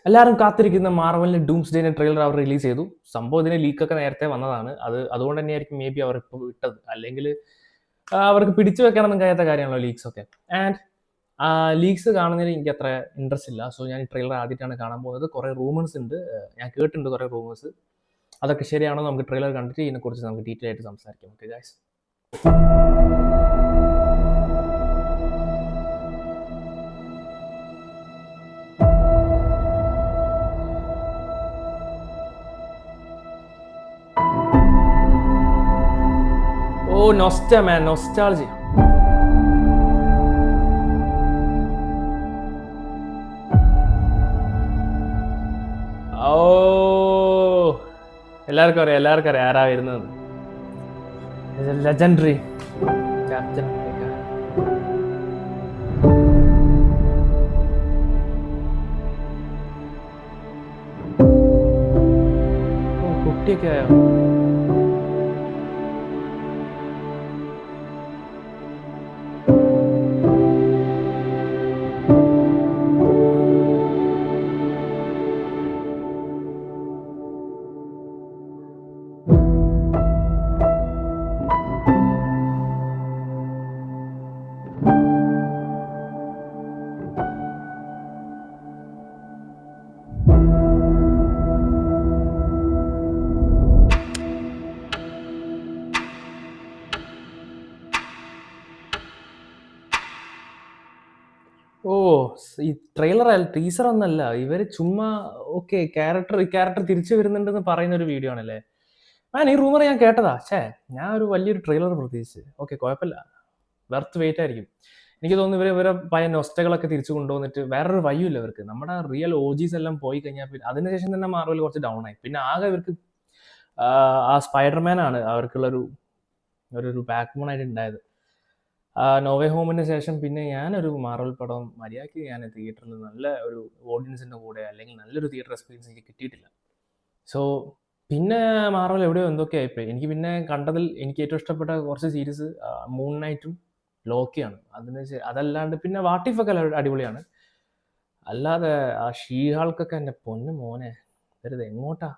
എല്ലാവരും കാത്തിരിക്കുന്ന മാർവലിന്റെ ഡൂംസ്ഡേന്റെ ട്രെയിലർ അവർ റിലീസ് ചെയ്തു. സംഭവം ഇതിന് ലീക്കൊക്കെ നേരത്തെ വന്നതാണ്. അതുകൊണ്ട് തന്നെയായിരിക്കും മേ ബി അവർ ഇപ്പോൾ വിട്ടത്. അല്ലെങ്കിൽ അവർക്ക് പിടിച്ചു വെക്കാനൊന്നും കഴിയാത്ത കാര്യമാണല്ലോ ലീക്സ് ഒക്കെ. ആൻഡ് ലീക്സ് കാണുന്നതിൽ എനിക്ക് അത്ര ഇൻട്രസ്റ്റ് ഇല്ല. സോ ഞാൻ ഈ ട്രെയിലർ ആദ്യമായിട്ടാണ് കാണാൻ പോകുന്നത്. കുറേ റൂമേഴ്സ് ഉണ്ട്, ഞാൻ കേട്ടിട്ടുണ്ട് കുറേ റൂമേഴ്സ്. അതൊക്കെ ശരിയാണോ നമുക്ക് ട്രെയിലർ കണ്ടിട്ട് ഇതിനെക്കുറിച്ച് നമുക്ക് ഡീറ്റെയിൽ ആയിട്ട് സംസാരിക്കാം. Okay guys. Oh, nostalgia, man, nostalgia. Oh, എല്ലാവർക്കും അറിയാം ആരാ വരുന്നത്. Legendary captain America. കുട്ടിയൊക്കെ ആയോ? ഓ, ഈ ട്രെയിലർ ടീസർ ഒന്നല്ല, ഇവര് ചുമ്മാ ഓക്കെ ക്യാരക്ടർ തിരിച്ചു വരുന്നുണ്ടെന്ന് പറയുന്ന ഒരു വീഡിയോ ആണല്ലേ. ഈ റൂമർ ഞാൻ കേട്ടതാ. ഞാൻ ഒരു വലിയൊരു ട്രെയിലർ പ്രതീക്ഷിച്ച്. ഓക്കെ, കുഴപ്പമില്ല, വെർത്ത് വെയിറ്റ് ആയിരിക്കും. എനിക്ക് തോന്നുന്നു ഇവരെ പഴയ നൊസ്റ്റകളൊക്കെ തിരിച്ചു കൊണ്ടുവന്നിട്ട് വേറൊരു വയ്യൂല്ല ഇവർക്ക്. നമ്മുടെ റിയൽ OGs എല്ലാം പോയി കഴിഞ്ഞാൽ പിന്നെ അതിനുശേഷം തന്നെ മാർവൽ കുറച്ച് ഡൗൺ ആയി. പിന്നെ ആകെ ഇവർക്ക് ആ സ്പൈഡർമാൻ ആണ് അവർക്കുള്ളൊരു ഒരു ബാക്ക് ബോൺ ആയിട്ട് ഉണ്ടായത്. നോവേ ഹോമിന് ശേഷം പിന്നെ ഞാനൊരു മാർവൽ പടം മര്യാദയ്ക്ക് ഞാൻ തിയേറ്ററിൽ നല്ല ഒരു ഓഡിയൻസിൻ്റെ കൂടെ അല്ലെങ്കിൽ നല്ലൊരു തിയേറ്റർ എക്സ്പീരിയൻസ് എനിക്ക് കിട്ടിയിട്ടില്ല. സോ പിന്നെ മാർവൽ എവിടെയോ എന്തൊക്കെ ആയിപ്പോയി. എനിക്ക് പിന്നെ കണ്ടതിൽ എനിക്ക് ഏറ്റവും ഇഷ്ടപ്പെട്ട കുറച്ച് സീരീസ് മൂൺ നൈറ്റും ലോക്കിയാണ്. അതല്ലാണ്ട് പിന്നെ വാട്ട് ഇഫ് ഒക്കെ അടിപൊളിയാണ്. അല്ലാതെ ആ ഷീഹാൾക്കൊക്കെ എൻ്റെ പൊന്നു മോനെ, വെറുതെ എങ്ങോട്ടാ.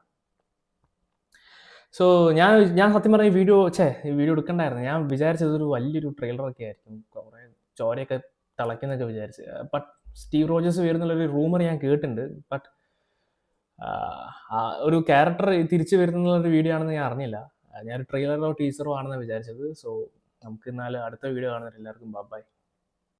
സോ ഞാൻ സത്യം പറഞ്ഞ ഈ വീഡിയോ എടുക്കണ്ടായിരുന്നു. ഞാൻ വിചാരിച്ചത് ഒരു വലിയൊരു ട്രെയിലറൊക്കെ ആയിരിക്കും, കുറേ ചോരയൊക്കെ തിളയ്ക്കുന്നൊക്കെ വിചാരിച്ച്. ബട്ട് സ്റ്റീവ് റോജേഴ്സ് വരുന്നുള്ളൊരു റൂമർ ഞാൻ കേട്ടിട്ടുണ്ട്. ബട്ട് ഒരു ക്യാരക്ടർ തിരിച്ചു വരുന്നുള്ളൊരു വീഡിയോ ആണെന്ന് ഞാൻ അറിഞ്ഞില്ല. ഞാനൊരു ട്രെയിലറോ ടീസറോ ആണെന്ന് വിചാരിച്ചത്. സോ നമുക്ക് എന്നാൽ അടുത്ത വീഡിയോ കാണുന്നവർ എല്ലാവർക്കും ബൈ.